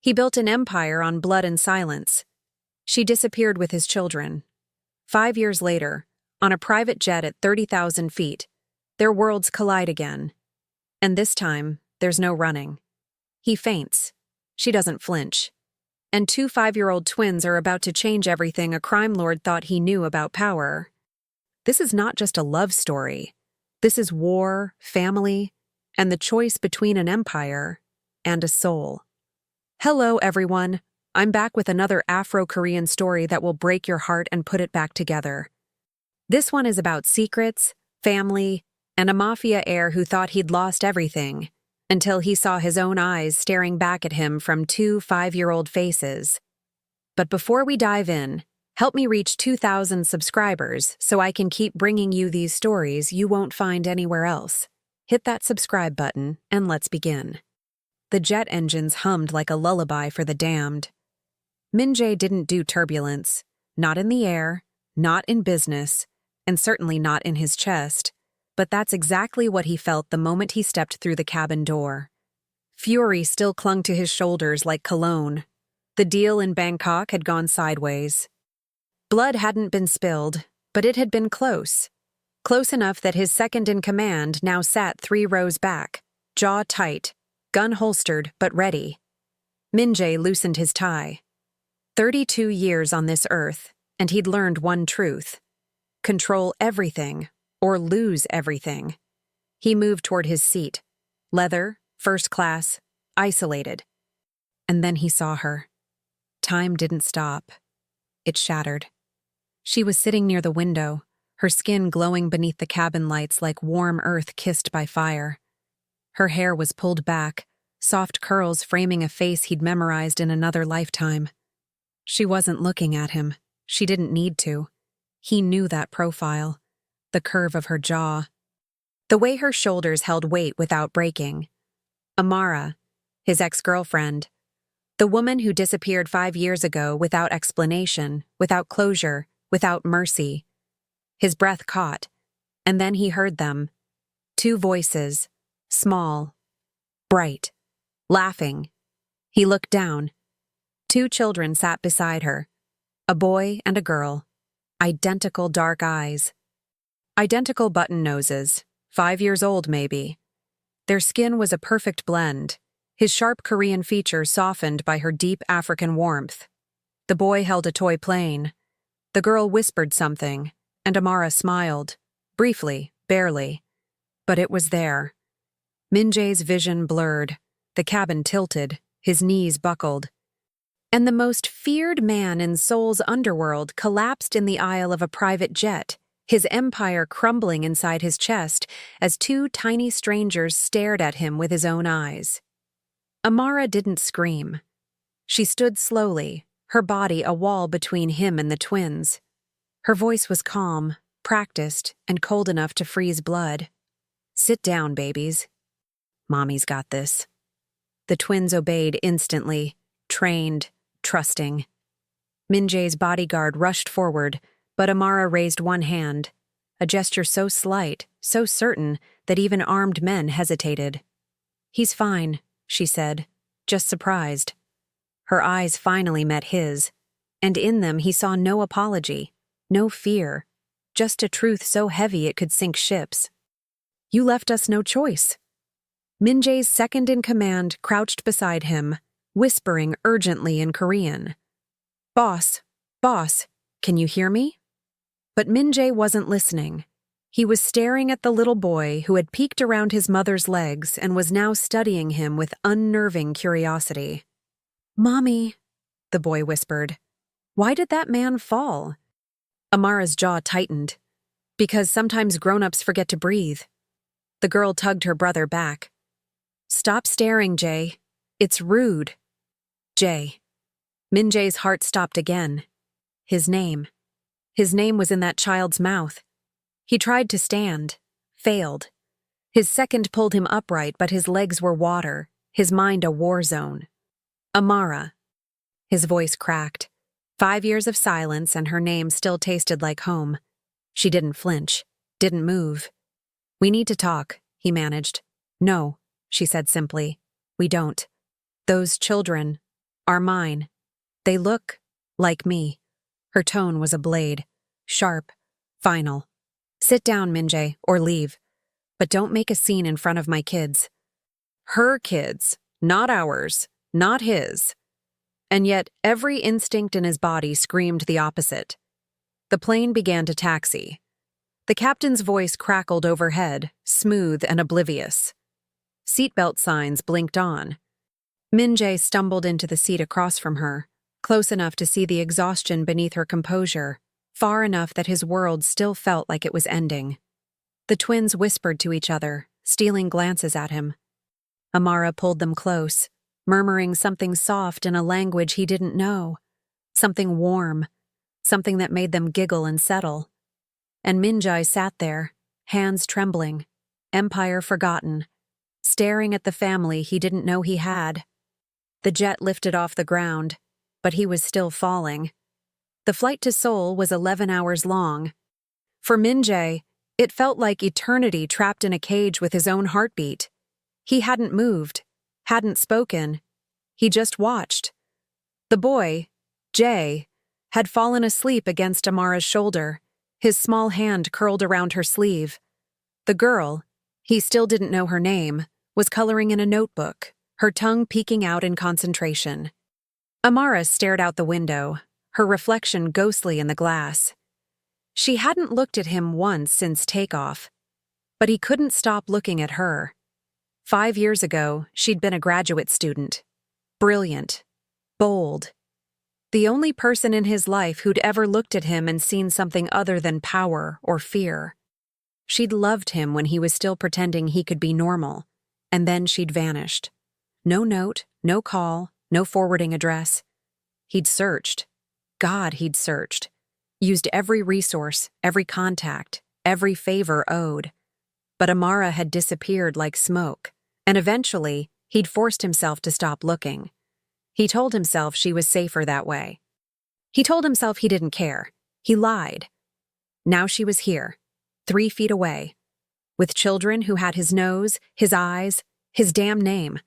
He built an empire on blood and silence. She disappeared with his children. 5 years later, on a private jet at 30,000 feet, their worlds collide again. And this time, there's no running. He faints. She doesn't flinch. And 2 5-year-old twins are about to change everything a crime lord thought he knew about power. This is not just a love story. This is war, family, and the choice between an empire and a soul. Hello, everyone. I'm back with another Afro-Korean story that will break your heart and put it back together. This one is about secrets, family, and a mafia heir who thought he'd lost everything, until he saw his own eyes staring back at him from 2 5-year-old faces. But before we dive in, help me reach 2,000 subscribers so I can keep bringing you these stories you won't find anywhere else. Hit that subscribe button and let's begin. The jet engines hummed like a lullaby for the damned. Min-jae didn't do turbulence, not in the air, not in business, and certainly not in his chest, but that's exactly what he felt the moment he stepped through the cabin door. Fury still clung to his shoulders like cologne. The deal in Bangkok had gone sideways. Blood hadn't been spilled, but it had been close. Close enough that his second-in-command now sat 3 rows back, jaw tight, gun holstered but ready. Min-jae loosened his tie. 32 years on this earth, and he'd learned one truth. Control everything, or lose everything. He moved toward his seat. Leather, first class, isolated. And then he saw her. Time didn't stop. It shattered. She was sitting near the window, her skin glowing beneath the cabin lights like warm earth kissed by fire. Her hair was pulled back, soft curls framing a face he'd memorized in another lifetime. She wasn't looking at him. She didn't need to. He knew that profile, the curve of her jaw, the way her shoulders held weight without breaking. Amara, his ex-girlfriend, the woman who disappeared 5 years ago without explanation, without closure, without mercy. His breath caught, and then he heard them. 2 voices, small, bright, laughing. He looked down. 2 children sat beside her, a boy and a girl, identical dark eyes. Identical button noses, 5 years old maybe. Their skin was a perfect blend, his sharp Korean features softened by her deep African warmth. The boy held a toy plane. The girl whispered something, and Amara smiled, briefly, barely. But it was there. Min-jae's vision blurred, the cabin tilted, his knees buckled. And the most feared man in Seoul's underworld collapsed in the aisle of a private jet, his empire crumbling inside his chest as 2 tiny strangers stared at him with his own eyes. Amara didn't scream. She stood slowly, her body a wall between him and the twins. Her voice was calm, practiced, and cold enough to freeze blood. "Sit down, babies. Mommy's got this." The twins obeyed instantly, trained, trusting. Min-jae's bodyguard rushed forward, but Amara raised one hand, a gesture so slight, so certain, that even armed men hesitated. "He's fine," she said, just surprised. Her eyes finally met his, and in them he saw no apology, no fear, just a truth so heavy it could sink ships. "You left us no choice." Min-jae's second-in-command crouched beside him, whispering urgently in Korean. Boss, can you hear me?" But Min-jae wasn't listening. He was staring at the little boy who had peeked around his mother's legs and was now studying him with unnerving curiosity. "Mommy," the boy whispered. "Why did that man fall?" Amara's jaw tightened. "Because sometimes grown-ups forget to breathe." The girl tugged her brother back. "Stop staring, Jae. It's rude." Jae. Min-jae's heart stopped again. His name. His name was in that child's mouth. He tried to stand, failed. His second pulled him upright, but his legs were water, his mind a war zone. "Amara." His voice cracked. 5 years of silence and her name still tasted like home. She didn't flinch, didn't move. "We need to talk," he managed. "No," she said simply. "We don't. Those children, Are mine. They look like me. Her tone was a blade. Sharp. Final. Sit down, Minjae, or leave. But don't make a scene in front of my kids. Her kids, not ours, not his. And yet every instinct in his body screamed the opposite. The plane began to taxi. The captain's voice crackled overhead, smooth and oblivious. Seatbelt signs blinked on. Minjae stumbled into the seat across from her, close enough to see the exhaustion beneath her composure, far enough that his world still felt like it was ending. The twins whispered to each other, stealing glances at him. Amara pulled them close, murmuring something soft in a language he didn't know, something warm, something that made them giggle and settle. And Minjae sat there, hands trembling, empire forgotten, staring at the family he didn't know he had. The jet lifted off the ground, but he was still falling. The flight to Seoul was 11 hours long. For Minjae, it felt like eternity trapped in a cage with his own heartbeat. He hadn't moved, hadn't spoken. He just watched. The boy, Jay, had fallen asleep against Amara's shoulder, his small hand curled around her sleeve. The girl, he still didn't know her name, was coloring in a notebook, her tongue peeking out in concentration. Amara stared out the window, her reflection ghostly in the glass. She hadn't looked at him once since takeoff, but he couldn't stop looking at her. 5 years ago, she'd been a graduate student. Brilliant. Bold. The only person in his life who'd ever looked at him and seen something other than power or fear. She'd loved him when he was still pretending he could be normal, and then she'd vanished. No note, no call, no forwarding address. He'd searched. God, he'd searched. Used every resource, every contact, every favor owed. But Amara had disappeared like smoke, and eventually, he'd forced himself to stop looking. He told himself she was safer that way. He told himself he didn't care. He lied. Now she was here, 3 feet away, with children who had his nose, his eyes, his damn name.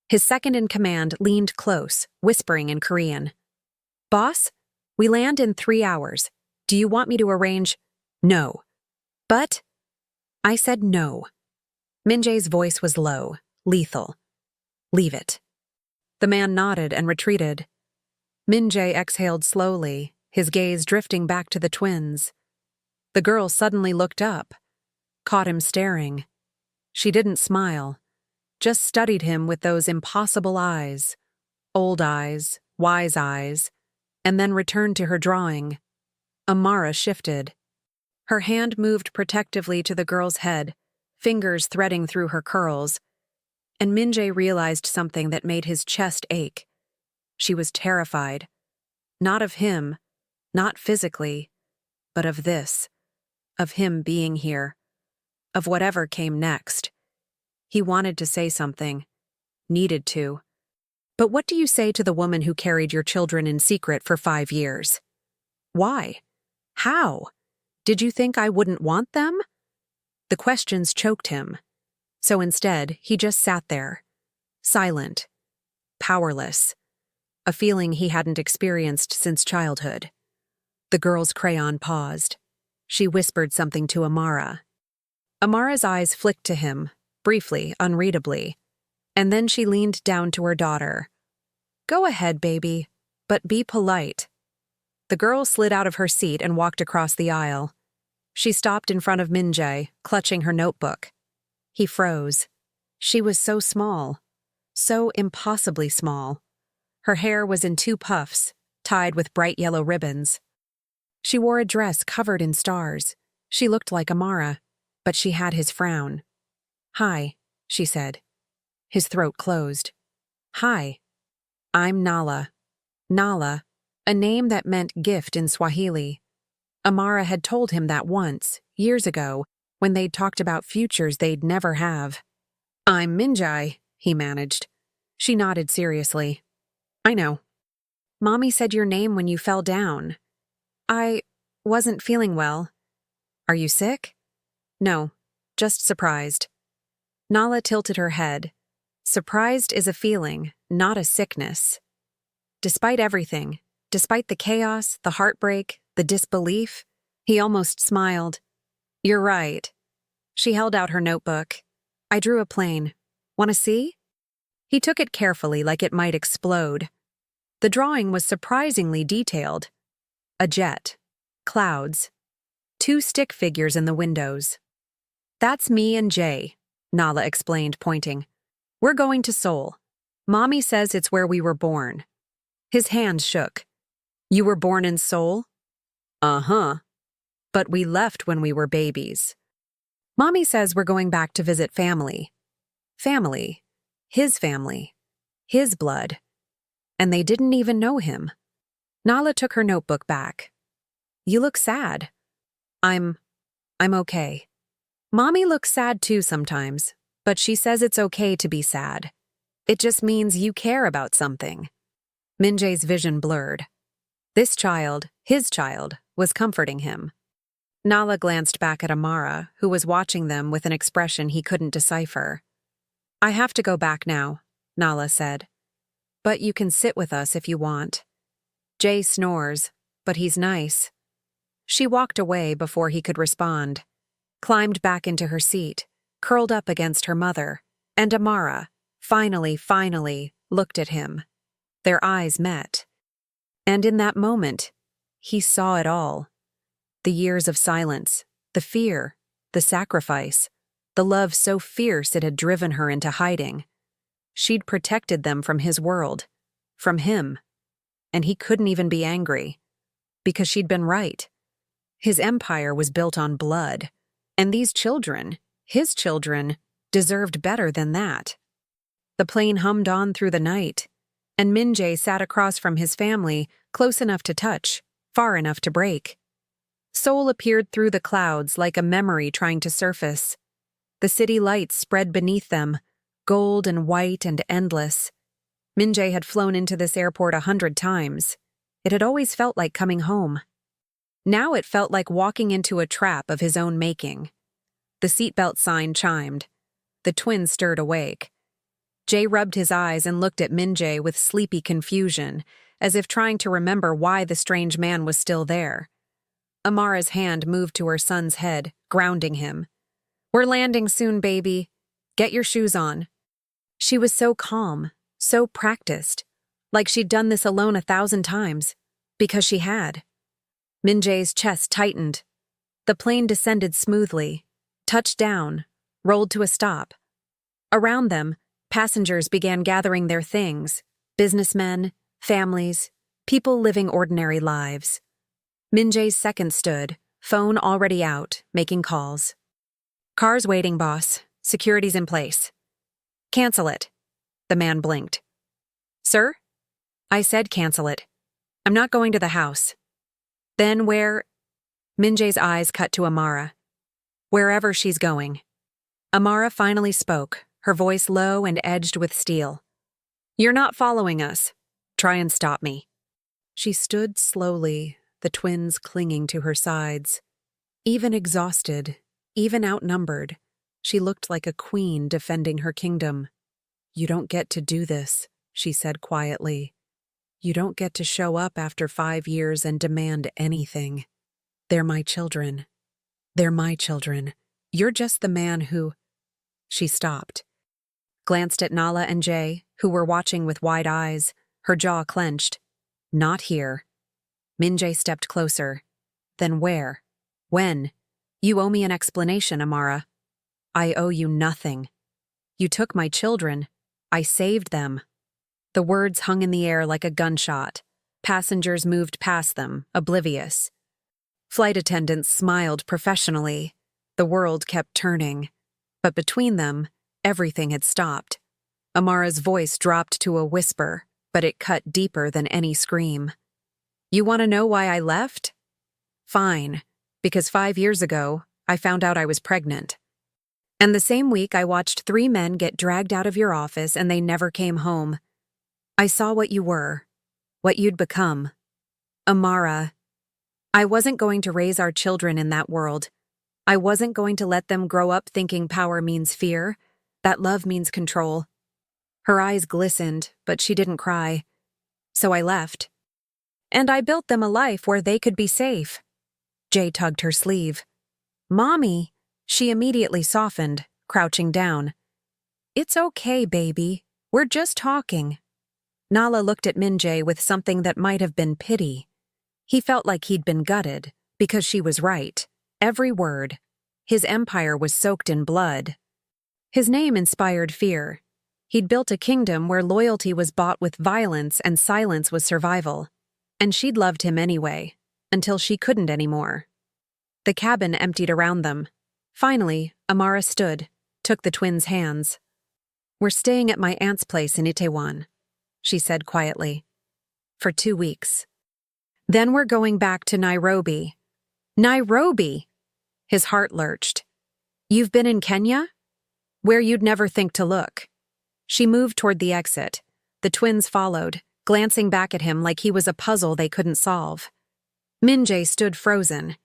His second in command leaned close, whispering in Korean. "Boss, we land in 3 hours. Do you want me to arrange?" "No." "But—" I said no. Minjae's voice was low, lethal. "Leave it." The man nodded and retreated. Minjae exhaled slowly, his gaze drifting back to the twins. The girl suddenly looked up, caught him staring. She didn't smile, just studied him with those impossible eyes, old eyes, wise eyes, and then returned to her drawing. Amara shifted. Her hand moved protectively to the girl's head, fingers threading through her curls, and Minjae realized something that made his chest ache. She was terrified. Not of him, not physically, but of this, of him being here, of whatever came next. He wanted to say something, needed to. But what do you say to the woman who carried your children in secret for 5 years? Why? How? Did you think I wouldn't want them? The questions choked him. So instead, he just sat there, silent, powerless, a feeling he hadn't experienced since childhood. The girl's crayon paused. She whispered something to Amara. Amara's eyes flicked to him, briefly, unreadably, and then she leaned down to her daughter. "Go ahead, baby, but be polite." The girl slid out of her seat and walked across the aisle. She stopped in front of Minjae, clutching her notebook. He froze. She was so small, so impossibly small. Her hair was in 2 puffs, tied with bright yellow ribbons. She wore a dress covered in stars. She looked like Amara, but she had his frown. "Hi," she said. His throat closed. "Hi. I'm Nala." Nala, a name that meant gift in Swahili. Amara had told him that once, years ago, when they'd talked about futures they'd never have. "I'm Minjae," he managed. She nodded seriously. "I know. Mommy said your name when you fell down. I wasn't feeling well. Are you sick?" "No, just surprised." Nala tilted her head. Surprised is a feeling, not a sickness. despite everything, despite the chaos, the heartbreak, the disbelief, he almost smiled. "You're right." She held out her notebook. "I drew a plane. Want to see?" He took it carefully like it might explode. The drawing was surprisingly detailed. A jet. Clouds. 2 stick figures in the windows. "That's me and Jay," Nala explained, pointing. "We're going to Seoul. Mommy says it's where we were born." His hands shook. "You were born in Seoul?" "Uh-huh. But we left when we were babies." "Mommy says we're going back to visit family." Family. His family. His blood. And they didn't even know him. Nala took her notebook back. "You look sad." I'm okay." "Mommy looks sad too sometimes, but she says it's okay to be sad. It just means you care about something." Min-jae's vision blurred. This child, his child, was comforting him. Nala glanced back at Amara, who was watching them with an expression he couldn't decipher. "I have to go back now," Nala said. "But you can sit with us if you want. Jay snores, but he's nice." She walked away before he could respond, climbed back into her seat, curled up against her mother, and Amara, finally, looked at him. Their eyes met. And in that moment, he saw it all. The years of silence, the fear, the sacrifice, the love so fierce it had driven her into hiding. She'd protected them from his world, from him. And he couldn't even be angry, because she'd been right. His empire was built on blood, and these children, his children, deserved better than that. The plane hummed on through the night, and Min-jae sat across from his family, close enough to touch, far enough to break. Seoul appeared through the clouds like a memory trying to surface. The city lights spread beneath them, gold and white and endless. Min-jae had flown into this airport 100 times. It had always felt like coming home. Now it felt like walking into a trap of his own making. The seatbelt sign chimed. The twins stirred awake. Jay rubbed his eyes and looked at Min-jae with sleepy confusion, as if trying to remember why the strange man was still there. Amara's hand moved to her son's head, grounding him. "We're landing soon, baby. Get your shoes on." She was so calm, so practiced, like she'd done this alone 1,000 times, because she had. Min-jae's chest tightened. The plane descended smoothly, touched down, rolled to a stop. Around them, passengers began gathering their things, businessmen, families, people living ordinary lives. Min-jae's second stood, phone already out, making calls. "Car's waiting, boss. Security's in place." "Cancel it." The man blinked. "Sir?" "I said cancel it. I'm not going to the house." "Then where?" Min-jae's eyes cut to Amara. "Wherever she's going." Amara finally spoke, her voice low and edged with steel. "You're not following us. Try and stop me." She stood slowly, the twins clinging to her sides. Even exhausted, even outnumbered, she looked like a queen defending her kingdom. "You don't get to do this," she said quietly. "You don't get to show up after 5 years and demand anything. They're my children. They're my children. You're just the man who—" She stopped, glanced at Nala and Jay, who were watching with wide eyes, her jaw clenched. "Not here." Min-jae stepped closer. "Then where? When? You owe me an explanation, Amara." "I owe you nothing. You took my children. I saved them." The words hung in the air like a gunshot. Passengers moved past them, oblivious. Flight attendants smiled professionally. The world kept turning. But between them, everything had stopped. Amara's voice dropped to a whisper, but it cut deeper than any scream. "You want to know why I left? Fine, because 5 years ago, I found out I was pregnant. And the same week I watched 3 men get dragged out of your office and they never came home. I saw what you were, what you'd become. Amara, I wasn't going to raise our children in that world. I wasn't going to let them grow up thinking power means fear, that love means control." Her eyes glistened, but she didn't cry. So I left. And I built them a life where they could be safe. Jay tugged her sleeve. Mommy, she immediately softened, crouching down. It's okay, baby. We're just talking. Nala looked at Minjae with something that might have been pity. He felt like he'd been gutted, because she was right. Every word. His empire was soaked in blood. His name inspired fear. He'd built a kingdom where loyalty was bought with violence and silence was survival. And she'd loved him anyway, until she couldn't anymore. The cabin emptied around them. Finally, Amara stood, took the twins' hands. We're staying at my aunt's place in Itaewon, she said quietly. For 2 weeks. Then we're going back to Nairobi. Nairobi! His heart lurched. You've been in Kenya? Where you'd never think to look. She moved toward the exit. The twins followed, glancing back at him like he was a puzzle they couldn't solve. Minjae stood frozen.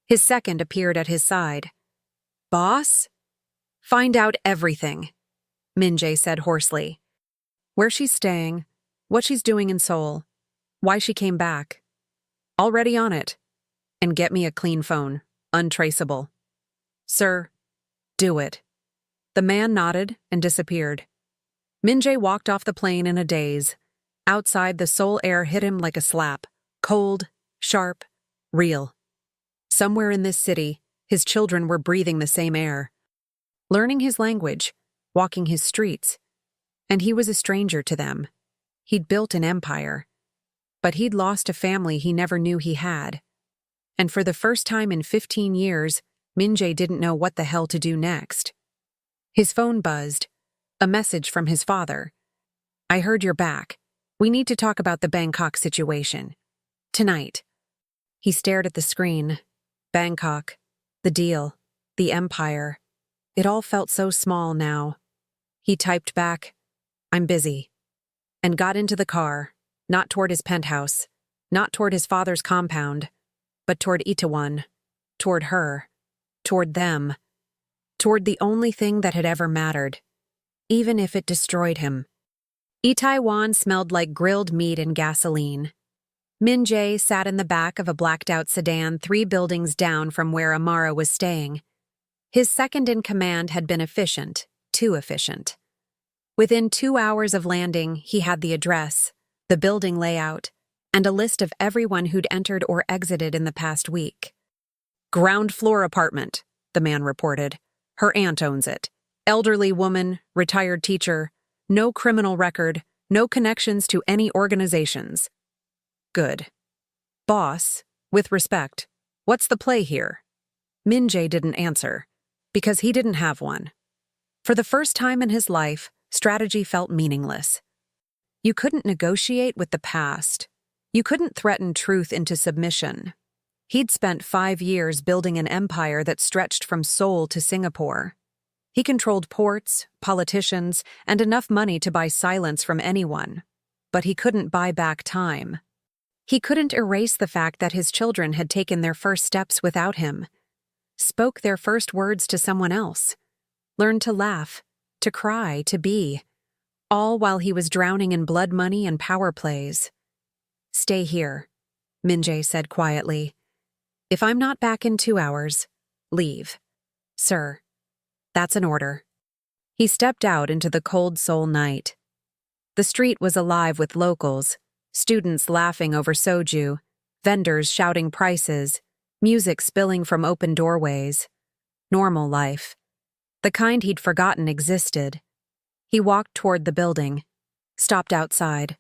His second appeared at his side. Boss? Find out everything, Minjae said hoarsely. Where she's staying, what she's doing in Seoul, why she came back. Already on it. And get me a clean phone, untraceable. Sir, do it. The man nodded and disappeared. Minjae walked off the plane in a daze. Outside, the Seoul air hit him like a slap. Cold, sharp, real. Somewhere in this city, his children were breathing the same air. Learning his language, walking his streets. And he was a stranger to them. He'd built an empire. But he'd lost a family he never knew he had. And for the first time in 15 years, Minjae didn't know what the hell to do next. His phone buzzed. A message from his father. I heard you're back. We need to talk about the Bangkok situation. Tonight. He stared at the screen. Bangkok. The deal. The empire. It all felt so small now. He typed back, I'm busy. And got into the car, not toward his penthouse, not toward his father's compound, but toward Itaewon, toward her, toward them, toward the only thing that had ever mattered. Even if it destroyed him. Itaewon smelled like grilled meat and gasoline. Minjae sat in the back of a blacked-out sedan 3 buildings down from where Amara was staying. His second-in-command had been efficient, too efficient. Within 2 hours of landing, he had the address, the building layout, and a list of everyone who'd entered or exited in the past week. Ground floor apartment, the man reported. Her aunt owns it. Elderly woman, retired teacher, no criminal record, no connections to any organizations. Good. Boss, with respect, what's the play here? Minjae didn't answer, because he didn't have one. For the first time in his life, strategy felt meaningless. You couldn't negotiate with the past. You couldn't threaten truth into submission. He'd spent 5 years building an empire that stretched from Seoul to Singapore. He controlled ports, politicians, and enough money to buy silence from anyone. But he couldn't buy back time. He couldn't erase the fact that his children had taken their first steps without him, spoke their first words to someone else, learned to laugh, to cry, to be, all while he was drowning in blood money and power plays. Stay here, Minjae said quietly. If I'm not back in 2 hours, leave. Sir. That's an order. He stepped out into the cold Seoul night. The street was alive with locals, students laughing over soju, vendors shouting prices, music spilling from open doorways. Normal life. The kind he'd forgotten existed. He walked toward the building, stopped outside.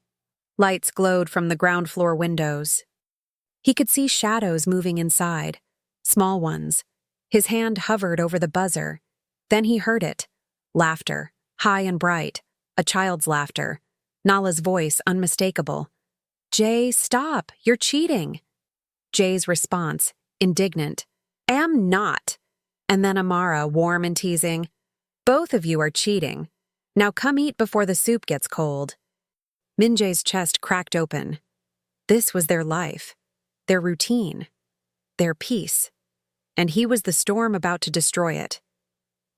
Lights glowed from the ground floor windows. He could see shadows moving inside, small ones. His hand hovered over the buzzer. Then he heard it. Laughter, high and bright, a child's laughter. Nala's voice unmistakable. Jay, stop, you're cheating. Jay's response, indignant. Am not. And then Amara, warm and teasing. Both of you are cheating. Now come eat before the soup gets cold. Minjae's chest cracked open. This was their life, their routine, their peace. And he was the storm about to destroy it.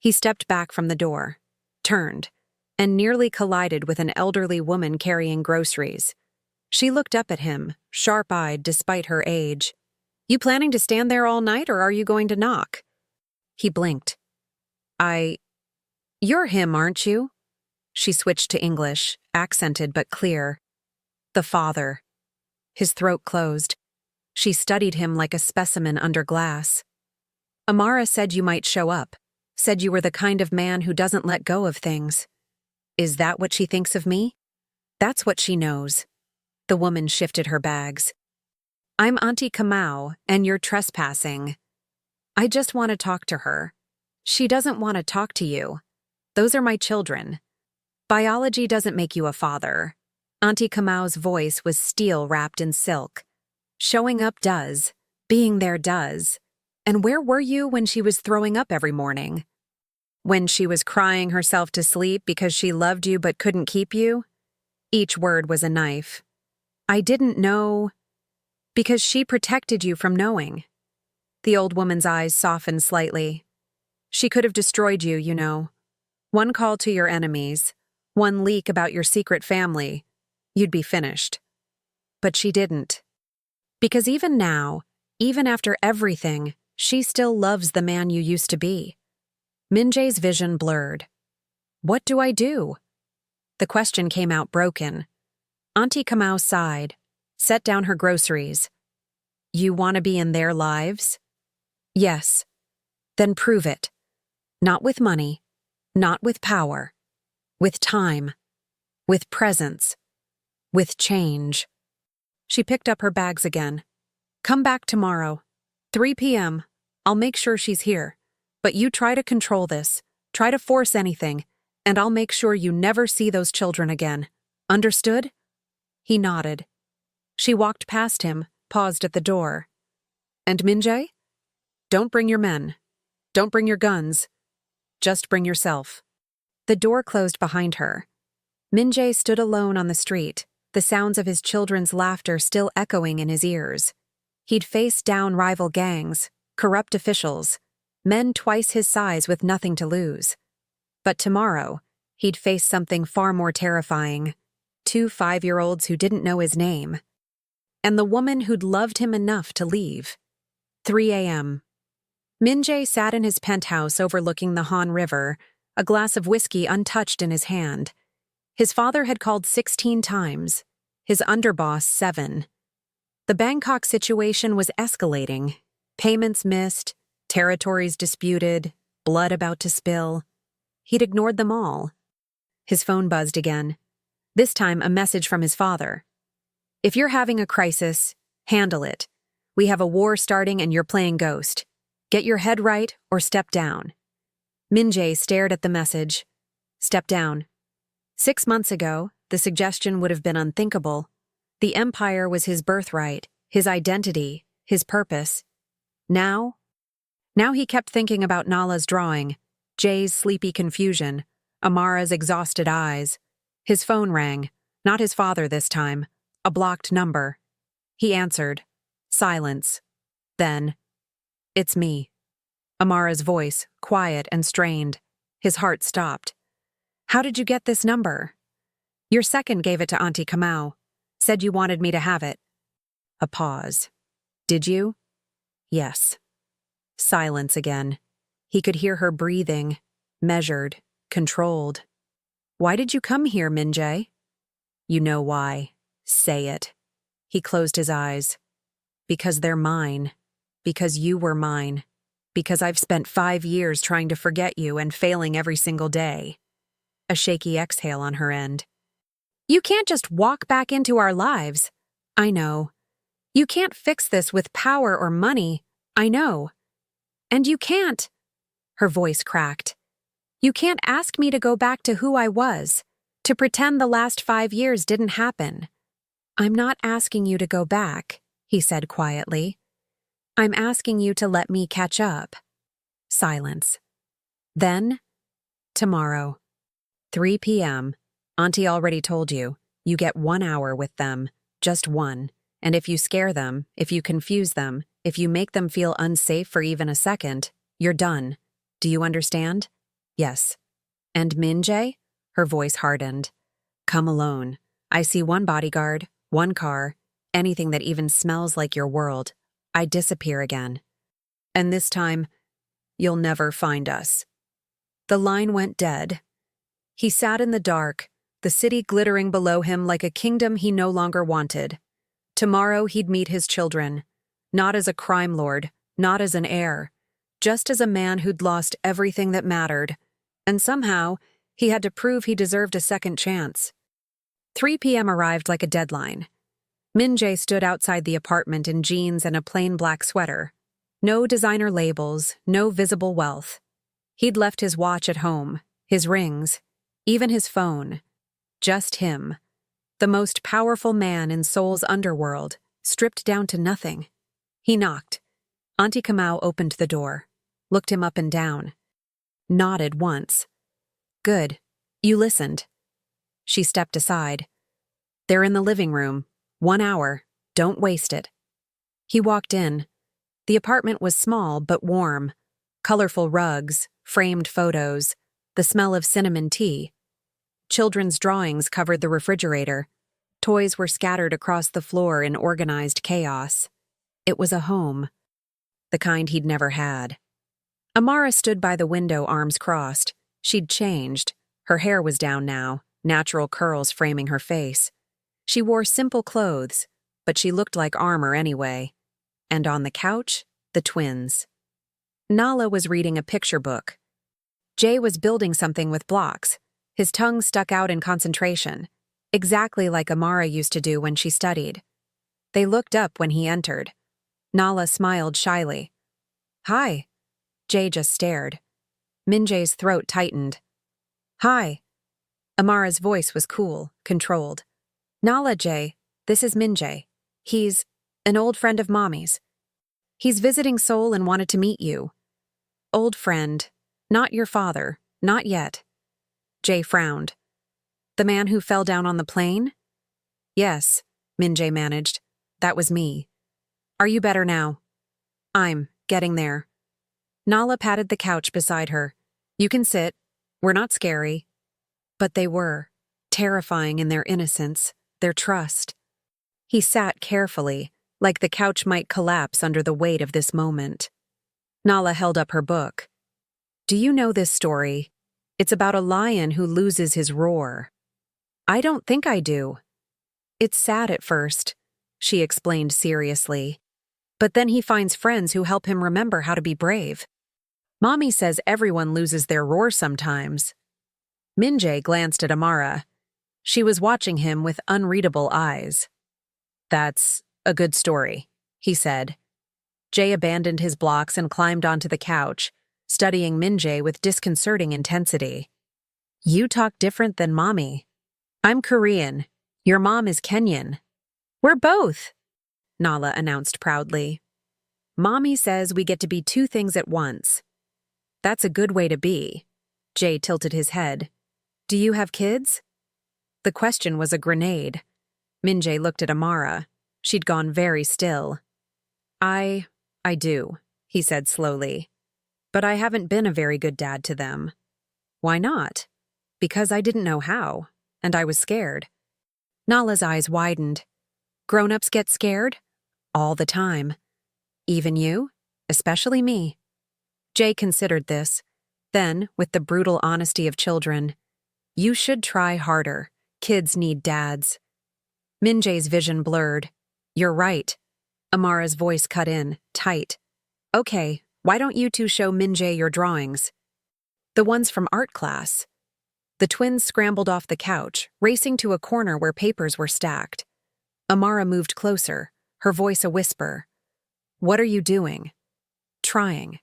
He stepped back from the door, turned, and nearly collided with an elderly woman carrying groceries. She looked up at him, sharp-eyed despite her age. You planning to stand there all night, or are you going to knock? He blinked. You're him, aren't you? She switched to English, accented but clear. The father. His throat closed. She studied him like a specimen under glass. Amara said you might show up, said you were the kind of man who doesn't let go of things. Is that what she thinks of me? That's what she knows. The woman shifted her bags. I'm Auntie Kamau, and you're trespassing. I just want to talk to her. She doesn't want to talk to you. Those are my children. Biology doesn't make you a father. Auntie Kamau's voice was steel wrapped in silk. Showing up does. Being there does. And where were you when she was throwing up every morning? When she was crying herself to sleep because she loved you but couldn't keep you? Each word was a knife. I didn't know. Because she protected you from knowing. The old woman's eyes softened slightly. She could have destroyed you, you know. One call to your enemies, one leak about your secret family, you'd be finished. But she didn't. Because even now, even after everything, she still loves the man you used to be. Minjae's vision blurred. What do I do? The question came out broken. Auntie Kamau sighed, set down her groceries. You want to be in their lives? Yes. Then prove it. Not with money, not with power, with time, with presence, with change. She picked up her bags again. Come back tomorrow, 3 p.m. I'll make sure she's here. But you try to control this, try to force anything, and I'll make sure you never see those children again. Understood? He nodded. She walked past him, paused at the door. And Minjae? Don't bring your men. Don't bring your guns. Just bring yourself. The door closed behind her. Minjae stood alone on the street, the sounds of his children's laughter still echoing in his ears. He'd faced down rival gangs, corrupt officials, men twice his size with nothing to lose. But tomorrow, he'd face something far more terrifying. 2 5-year-olds who didn't know his name. And the woman who'd loved him enough to leave. 3 a.m. Minjae sat in his penthouse overlooking the Han River, a glass of whiskey untouched in his hand. His father had called 16 times, his underboss 7. The Bangkok situation was escalating. Payments missed, territories disputed, blood about to spill. He'd ignored them all. His phone buzzed again. This time a message from his father. If you're having a crisis, handle it. We have a war starting and you're playing ghost. Get your head right or step down. Minjae stared at the message. Step down. 6 months ago, the suggestion would have been unthinkable. The empire was his birthright, his identity, his purpose. Now he kept thinking about Nala's drawing, Jay's sleepy confusion, Amara's exhausted eyes. His phone rang, not his father this time, a blocked number. He answered. Silence. Then, it's me. Amara's voice, quiet and strained. His heart stopped. How did you get this number? Your second gave it to Auntie Kamau. Said you wanted me to have it. A pause. Did you? Yes. Silence again. He could hear her breathing, measured, controlled. Why did you come here, Minjae? You know why. Say it. He closed his eyes. Because they're mine. Because you were mine. Because I've spent 5 years trying to forget you and failing every single day. A shaky exhale on her end. You can't just walk back into our lives. I know. You can't fix this with power or money. I know. And you can't. Her voice cracked. You can't ask me to go back to who I was, to pretend the last 5 years didn't happen. I'm not asking you to go back, he said quietly. I'm asking you to let me catch up. Silence. Then, tomorrow, 3 p.m., Auntie already told you, you get 1 hour with them, just one. And if you scare them, if you confuse them, if you make them feel unsafe for even a second, you're done. Do you understand? Yes. And Minjae? Her voice hardened. Come alone. I see one bodyguard, One car, anything that even smells like your world, I disappear again. And this time, you'll never find us. The line went dead. He sat in the dark, the city glittering below him like a kingdom he no longer wanted. Tomorrow he'd meet his children, not as a crime lord, not as an heir, just as a man who'd lost everything that mattered. And somehow, he had to prove he deserved a second chance. 3 p.m. arrived like a deadline. Min-jae stood outside the apartment in jeans and a plain black sweater. No designer labels, no visible wealth. He'd left his watch at home, his rings, even his phone. Just him. The most powerful man in Seoul's underworld, stripped down to nothing. He knocked. Auntie Kamau opened the door, looked him up and down. Nodded once. Good. You listened. She stepped aside. They're in the living room. 1 hour. Don't waste it. He walked in. The apartment was small but warm. Colorful rugs, framed photos, the smell of cinnamon tea. Children's drawings covered the refrigerator. Toys were scattered across the floor in organized chaos. It was a home. The kind he'd never had. Amara stood by the window, arms crossed. She'd changed. Her hair was down now, natural curls framing her face. She wore simple clothes, but she looked like armor anyway. And on the couch, the twins. Nala was reading a picture book. Jay was building something with blocks. His tongue stuck out in concentration, exactly like Amara used to do when she studied. They looked up when he entered. Nala smiled shyly. Hi. Jay just stared. Min-jae's throat tightened. Hi. Amara's voice was cool, controlled. Nala, Jay, this is Min-jae. He's an old friend of Mommy's. He's visiting Seoul and wanted to meet you. Old friend. Not your father. Not yet. Jay frowned. The man who fell down on the plane? Yes, Min-jae managed. That was me. Are you better now? I'm getting there. Nala patted the couch beside her. You can sit. We're not scary. But they were. Terrifying in their innocence, their trust. He sat carefully, like the couch might collapse under the weight of this moment. Nala held up her book. Do you know this story? It's about a lion who loses his roar. I don't think I do. It's sad at first, she explained seriously. But then he finds friends who help him remember how to be brave. Mommy says everyone loses their roar sometimes. Min-jae glanced at Amara. She was watching him with unreadable eyes. That's a good story, he said. Jay abandoned his blocks and climbed onto the couch, studying Min-jae with disconcerting intensity. You talk different than Mommy. I'm Korean. Your mom is Kenyan. We're both, Nala announced proudly. Mommy says we get to be 2 things at once. That's a good way to be. Jay tilted his head. Do you have kids? The question was a grenade. Min-jae looked at Amara. She'd gone very still. I do, he said slowly. But I haven't been a very good dad to them. Why not? Because I didn't know how, and I was scared. Nala's eyes widened. Grown-ups get scared? All the time. Even you? Especially me. Jay considered this. Then, with the brutal honesty of children, you should try harder. Kids need dads. Min-jae's vision blurred. You're right. Amara's voice cut in, tight. Okay, why don't you 2 show Min-jae your drawings? The ones from art class. The twins scrambled off the couch, racing to a corner where papers were stacked. Amara moved closer, her voice a whisper. What are you doing? Trying.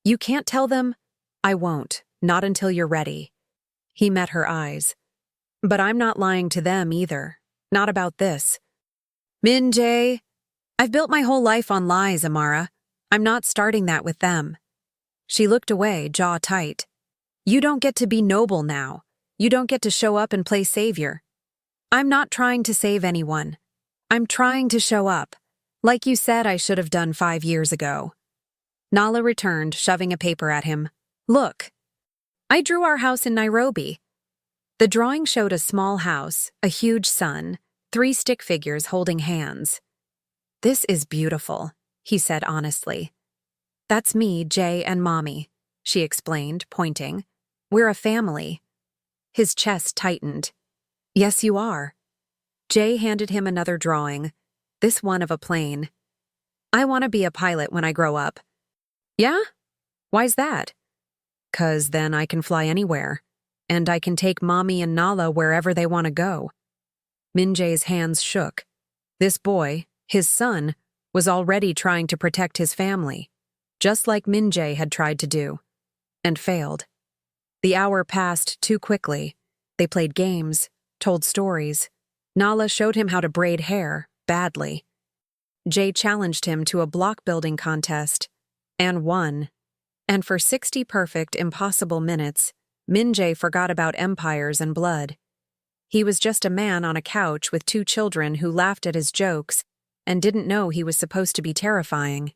You can't tell them? I won't, not until you're ready. He met her eyes. But I'm not lying to them either. Not about this. Min-jae, I've built my whole life on lies, Amara. I'm not starting that with them. She looked away, jaw tight. You don't get to be noble now. You don't get to show up and play savior. I'm not trying to save anyone. I'm trying to show up, like you said I should have done 5 years ago. Nala returned, shoving a paper at him. Look. I drew our house in Nairobi. The drawing showed a small house, a huge sun, 3 stick figures holding hands. "This is beautiful," he said honestly. "That's me, Jay, and Mommy," she explained, pointing. "We're a family." His chest tightened. "Yes, you are." Jay handed him another drawing, this one of a plane. "I want to be a pilot when I grow up." "Yeah? Why's that?" "'Cause then I can fly anywhere, and I can take Mommy and Nala wherever they want to go." Minjae's hands shook. This boy, his son, was already trying to protect his family, just like Minjae had tried to do, and failed. The hour passed too quickly. They played games, told stories. Nala showed him how to braid hair, badly. Jay challenged him to a block-building contest, and won. And for 60 perfect, impossible minutes, Minjae forgot about empires and blood. He was just a man on a couch with 2 children who laughed at his jokes and didn't know he was supposed to be terrifying.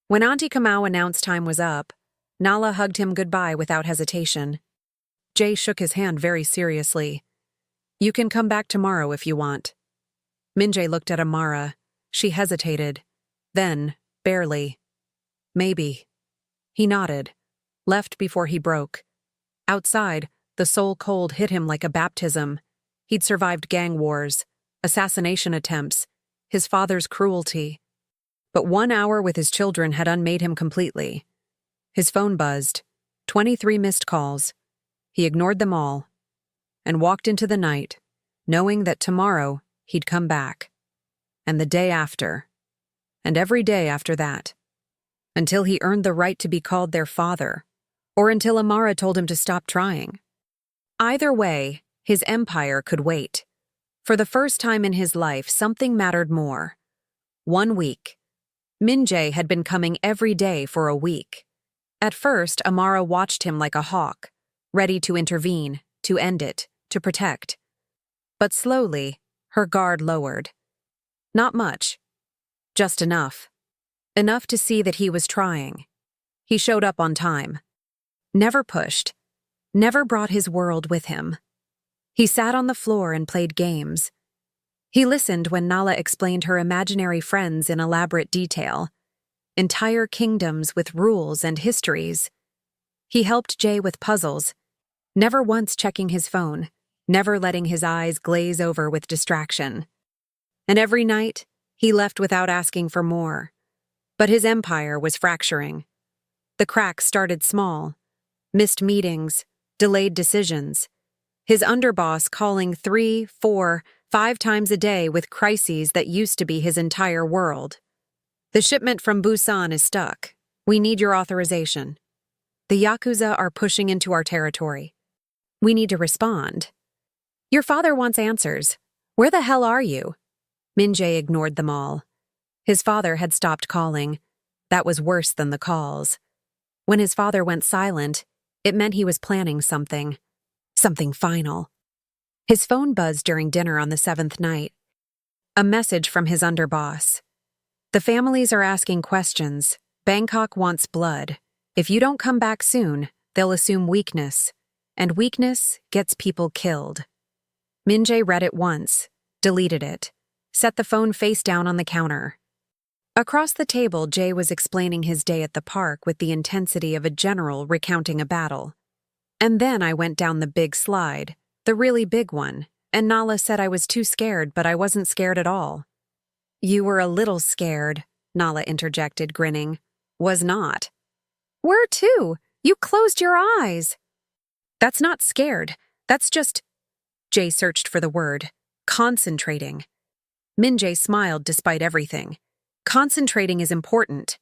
When Auntie Kamau announced time was up, Nala hugged him goodbye without hesitation. Jay shook his hand very seriously. "You can come back tomorrow if you want." Minjae looked at Amara. She hesitated. Then, barely. "Maybe." He nodded, left before he broke. Outside, the soul cold hit him like a baptism. He'd survived gang wars, assassination attempts, his father's cruelty. But 1 hour with his children had unmade him completely. His phone buzzed, 23 missed calls. He ignored them all, and walked into the night, knowing that tomorrow he'd come back. And the day after. And every day after that. Until he earned the right to be called their father, or until Amara told him to stop trying. Either way, his empire could wait. For the first time in his life, something mattered more. 1 week. Minjae had been coming every day for a week. At first, Amara watched him like a hawk, ready to intervene, to end it, to protect. But slowly, her guard lowered. Not much. Just enough. Enough to see that he was trying. He showed up on time. Never pushed. Never brought his world with him. He sat on the floor and played games. He listened when Nala explained her imaginary friends in elaborate detail. Entire kingdoms with rules and histories. He helped Jay with puzzles, never once checking his phone, never letting his eyes glaze over with distraction. And every night, he left without asking for more. But his empire was fracturing. The cracks started small. Missed meetings, delayed decisions. His underboss calling 3, 4, 5 times a day with crises that used to be his entire world. "The shipment from Busan is stuck. We need your authorization. The Yakuza are pushing into our territory. We need to respond. Your father wants answers. Where the hell are you?" Minjae ignored them all. His father had stopped calling. That was worse than the calls. When his father went silent, it meant he was planning something. Something final. His phone buzzed during dinner on the 7th night. A message from his underboss. "The families are asking questions. Bangkok wants blood. If you don't come back soon, they'll assume weakness. And weakness gets people killed." Minjae read it once, deleted it, set the phone face down on the counter. Across the table, Jay was explaining his day at the park with the intensity of a general recounting a battle. "And then I went down the big slide, the really big one, and Nala said I was too scared, but I wasn't scared at all." "You were a little scared," Nala interjected, grinning. "Was not." "Were too. You closed your eyes." "That's not scared. That's just—" Jay searched for the word. "Concentrating." Minjae smiled despite everything. "Concentrating is important."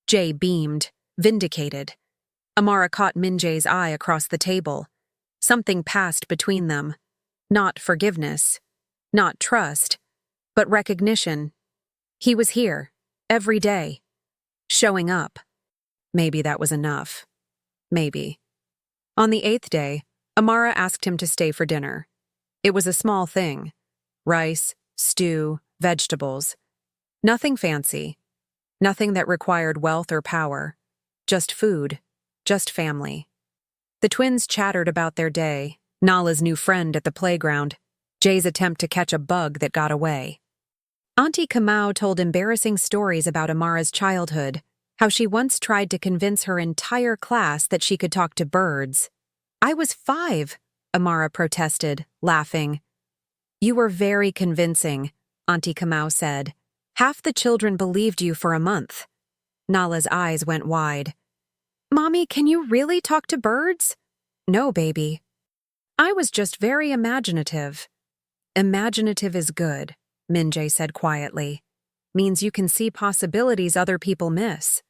Jay beamed, vindicated. Amara caught Minjae's eye across the table. Something passed between them. Not forgiveness, not trust, but recognition. He was here, every day, showing up. Maybe that was enough. Maybe. On the 8th day, Amara asked him to stay for dinner. It was a small thing. Rice, stew, vegetables. Nothing fancy. Nothing that required wealth or power. Just food. Just family. The twins chattered about their day, Nala's new friend at the playground, Jay's attempt to catch a bug that got away. Auntie Kamau told embarrassing stories about Amara's childhood, how she once tried to convince her entire class that she could talk to birds. "I was 5, Amara protested, laughing. "You were very convincing," Auntie Kamau said. "Half the children believed you for a month." Nala's eyes went wide. "Mommy, can you really talk to birds?" "No, baby. I was just very imaginative." "Imaginative is good," Minjae said quietly. "Means you can see possibilities other people miss."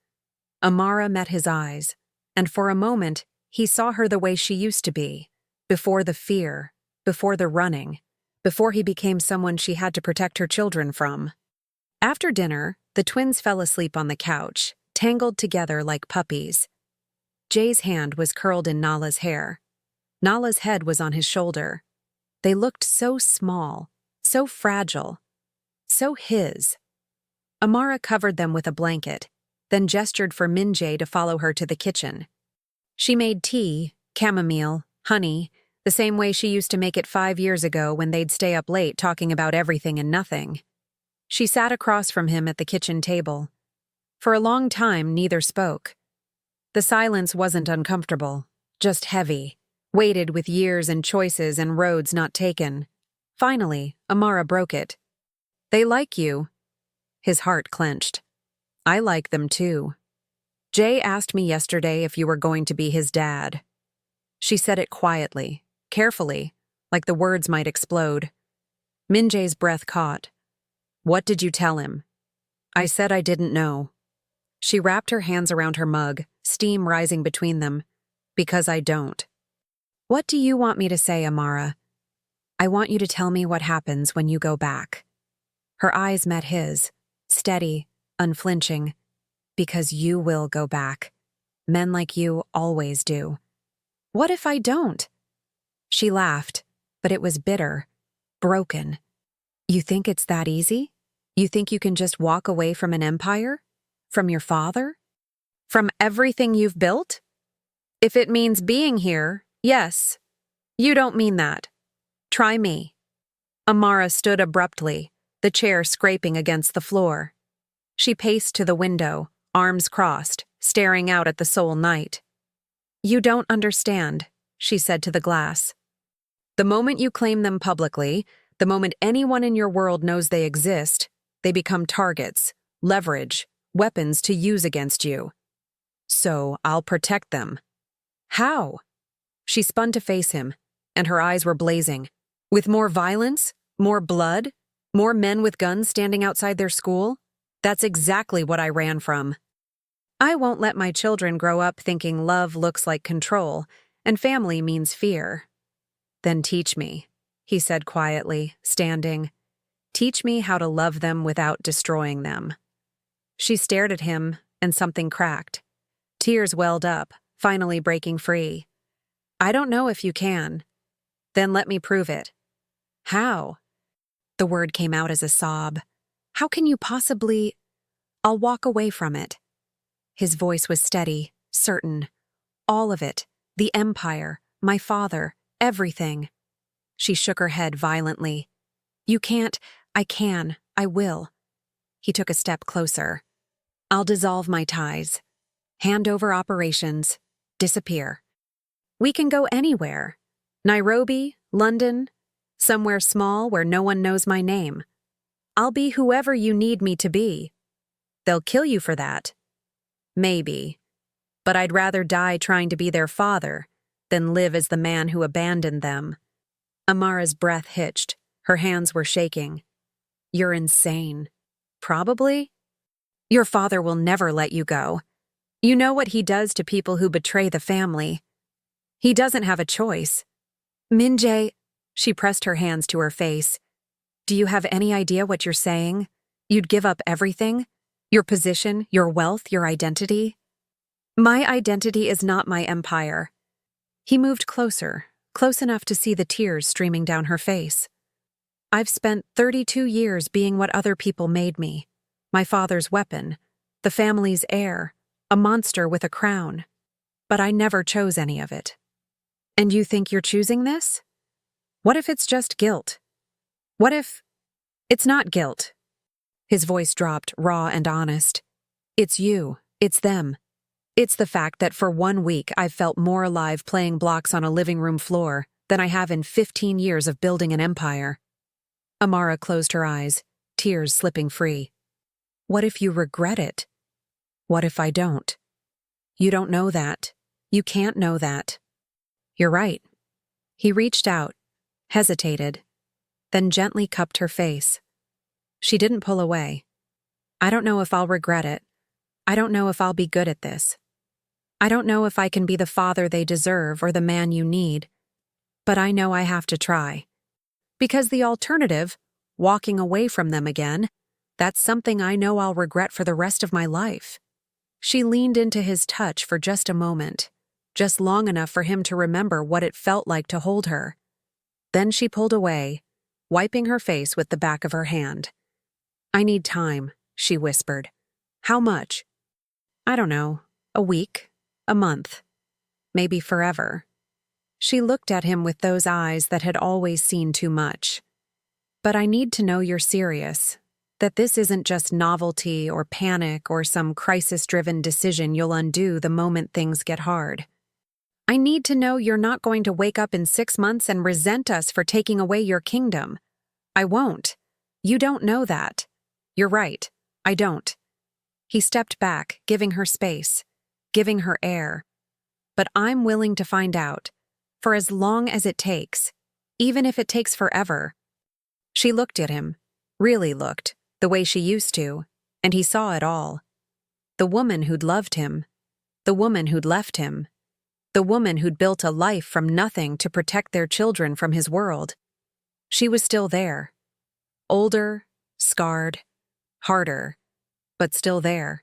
Amara met his eyes, and for a moment, he saw her the way she used to be, before the fear, before the running, before he became someone she had to protect her children from. After dinner, the twins fell asleep on the couch, tangled together like puppies. Jay's hand was curled in Nala's hair. Nala's head was on his shoulder. They looked so small, so fragile, so his. Amara covered them with a blanket, then gestured for Minjae to follow her to the kitchen. She made tea, chamomile, honey, the same way she used to make it 5 years ago when they'd stay up late talking about everything and nothing. She sat across from him at the kitchen table. For a long time, neither spoke. The silence wasn't uncomfortable, just heavy, weighted with years and choices and roads not taken. Finally, Amara broke it. "They like you." His heart clenched. "I like them too. Jay asked me yesterday if you were going to be his dad." She said it quietly, carefully, like the words might explode. Minjae's breath caught. "What did you tell him?" "I said I didn't know." She wrapped her hands around her mug, steam rising between them. "Because I don't." "What do you want me to say, Amara?" "I want you to tell me what happens when you go back." Her eyes met his, steady, unflinching. "Because you will go back. Men like you always do." "What if I don't?" She laughed, but it was bitter, broken. "You think it's that easy? You think you can just walk away from an empire? From your father? From everything you've built? If it means being here, yes. You don't mean that. Try me." Amara stood abruptly, the chair scraping against the floor. She paced to the window, arms crossed, staring out at the Seoul night. "You don't understand," she said to the glass. "The moment you claim them publicly, the moment anyone in your world knows they exist, they become targets, leverage, weapons to use against you. So I'll protect them." "How?" She spun to face him, and her eyes were blazing. "With more violence? More blood? More men with guns standing outside their school? That's exactly what I ran from. I won't let my children grow up thinking love looks like control, and family means fear." "Then teach me," he said quietly, standing. "Teach me how to love them without destroying them." She stared at him, and something cracked. Tears welled up, finally breaking free. "I don't know if you can." "Then let me prove it." "How?" The word came out as a sob. "How can you possibly—" "I'll walk away from it." His voice was steady, certain. "All of it. The empire, my father, everything." She shook her head violently. "You can't. I can. I will." He took a step closer. "I'll dissolve my ties. Hand over operations. Disappear. We can go anywhere. Nairobi, London, somewhere small where no one knows my name. I'll be whoever you need me to be. They'll kill you for that. Maybe. But I'd rather die trying to be their father than live as the man who abandoned them." Amara's breath hitched. Her hands were shaking. "You're insane." "Probably. Your father will never let you go. You know what he does to people who betray the family. He doesn't have a choice." "Minjae," she pressed her hands to her face. "Do you have any idea what you're saying? You'd give up everything? Your position, your wealth, your identity?" "My identity is not my empire." He moved closer, close enough to see the tears streaming down her face. "I've spent 32 years being what other people made me. My father's weapon, the family's heir, a monster with a crown. But I never chose any of it." "And you think you're choosing this? What if it's just guilt? What if... It's not guilt. His voice dropped, raw and honest. It's you. It's them. It's the fact that for 1 week I've felt more alive playing blocks on a living room floor than I have in 15 years of building an empire. Amara closed her eyes, tears slipping free. What if you regret it? What if I don't? You don't know that. You can't know that. You're right. He reached out, hesitated, then gently cupped her face. She didn't pull away. I don't know if I'll regret it. I don't know if I'll be good at this. I don't know if I can be the father they deserve or the man you need. But I know I have to try. Because the alternative, walking away from them again, that's something I know I'll regret for the rest of my life. She leaned into his touch for just a moment, just long enough for him to remember what it felt like to hold her. Then she pulled away, wiping her face with the back of her hand. I need time, she whispered. How much? I don't know. A week, a month, maybe forever. She looked at him with those eyes that had always seen too much. But I need to know you're serious, that this isn't just novelty or panic or some crisis-driven decision you'll undo the moment things get hard. I need to know you're not going to wake up in 6 months and resent us for taking away your kingdom. I won't. You don't know that. You're right. I don't. He stepped back, giving her space, giving her air. But I'm willing to find out, for as long as it takes, even if it takes forever. She looked at him, really looked, the way she used to, and he saw it all. The woman who'd loved him, the woman who'd left him, the woman who'd built a life from nothing to protect their children from his world. She was still there. Older, scarred, harder, but still there.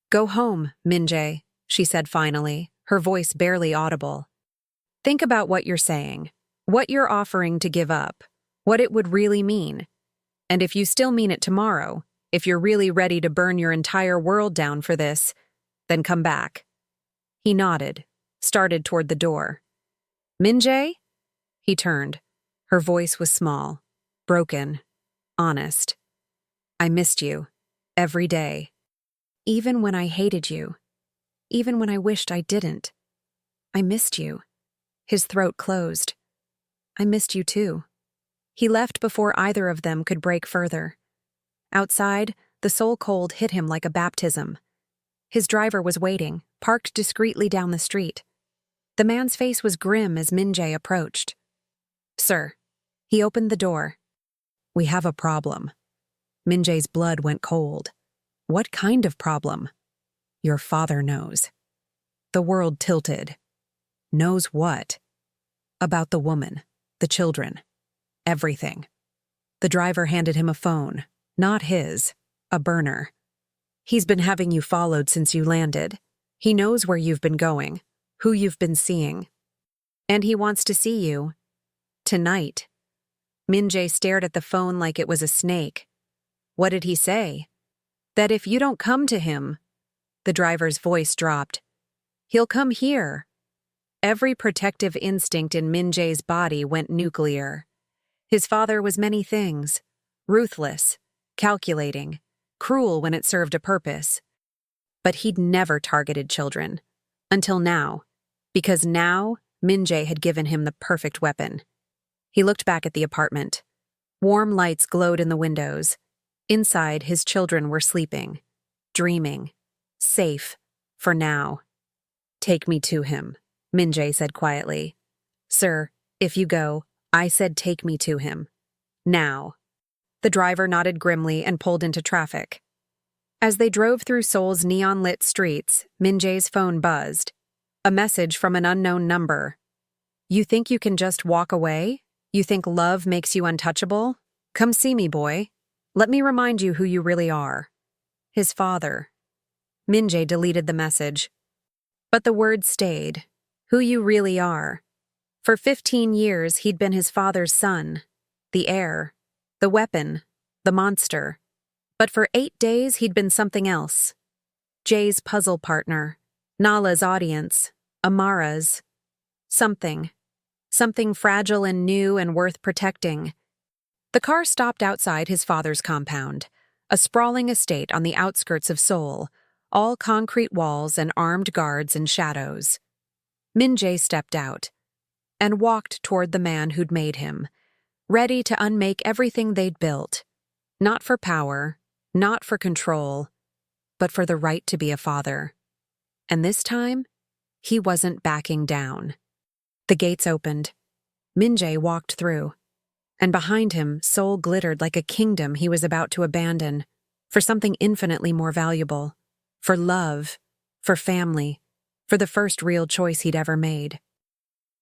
Go home, Minjae, she said finally, her voice barely audible. Think about what you're saying, what you're offering to give up, what it would really mean. And if you still mean it tomorrow, if you're really ready to burn your entire world down for this, then come back. He nodded, started toward the door. Minjae? He turned. Her voice was small, broken, honest. I missed you, every day. Even when I hated you. Even when I wished I didn't. I missed you. His throat closed. I missed you too. He left before either of them could break further. Outside, the soul cold hit him like a baptism. His driver was waiting, parked discreetly down the street. The man's face was grim as Minjae approached. Sir. He opened the door. We have a problem. Minjae's blood went cold. What kind of problem? Your father knows. The world tilted. Knows what? About the woman, the children, everything. The driver handed him a phone, not his, a burner. He's been having you followed since you landed. He knows where you've been going, who you've been seeing. And he wants to see you. Tonight. Minjae stared at the phone like it was a snake. What did he say? That if you don't come to him, the driver's voice dropped, he'll come here. Every protective instinct in Minjae's body went nuclear. His father was many things. Ruthless, calculating, cruel when it served a purpose. But he'd never targeted children. Until now. Because now, Minjae had given him the perfect weapon. He looked back at the apartment. Warm lights glowed in the windows. Inside, his children were sleeping, dreaming, safe, for now. Take me to him, Minjae said quietly. Sir, if you go, I said take me to him. Now. The driver nodded grimly and pulled into traffic. As they drove through Seoul's neon-lit streets, Minjae's phone buzzed. A message from an unknown number. You think you can just walk away? You think love makes you untouchable? Come see me, boy. Let me remind you who you really are. His father. Minjae deleted the message. But the words stayed. Who you really are. For 15 years, he'd been his father's son. The heir. The weapon. The monster. But for 8 days, he'd been something else. Jay's puzzle partner. Nala's audience. Amara's. Something. Something fragile and new and worth protecting. The car stopped outside his father's compound, a sprawling estate on the outskirts of Seoul, all concrete walls and armed guards and shadows. Min-jae stepped out and walked toward the man who'd made him, ready to unmake everything they'd built, not for power, not for control, but for the right to be a father. And this time, he wasn't backing down. The gates opened. Min-jae walked through, and behind him, Seoul glittered like a kingdom he was about to abandon, for something infinitely more valuable, for love, for family, for the first real choice he'd ever made.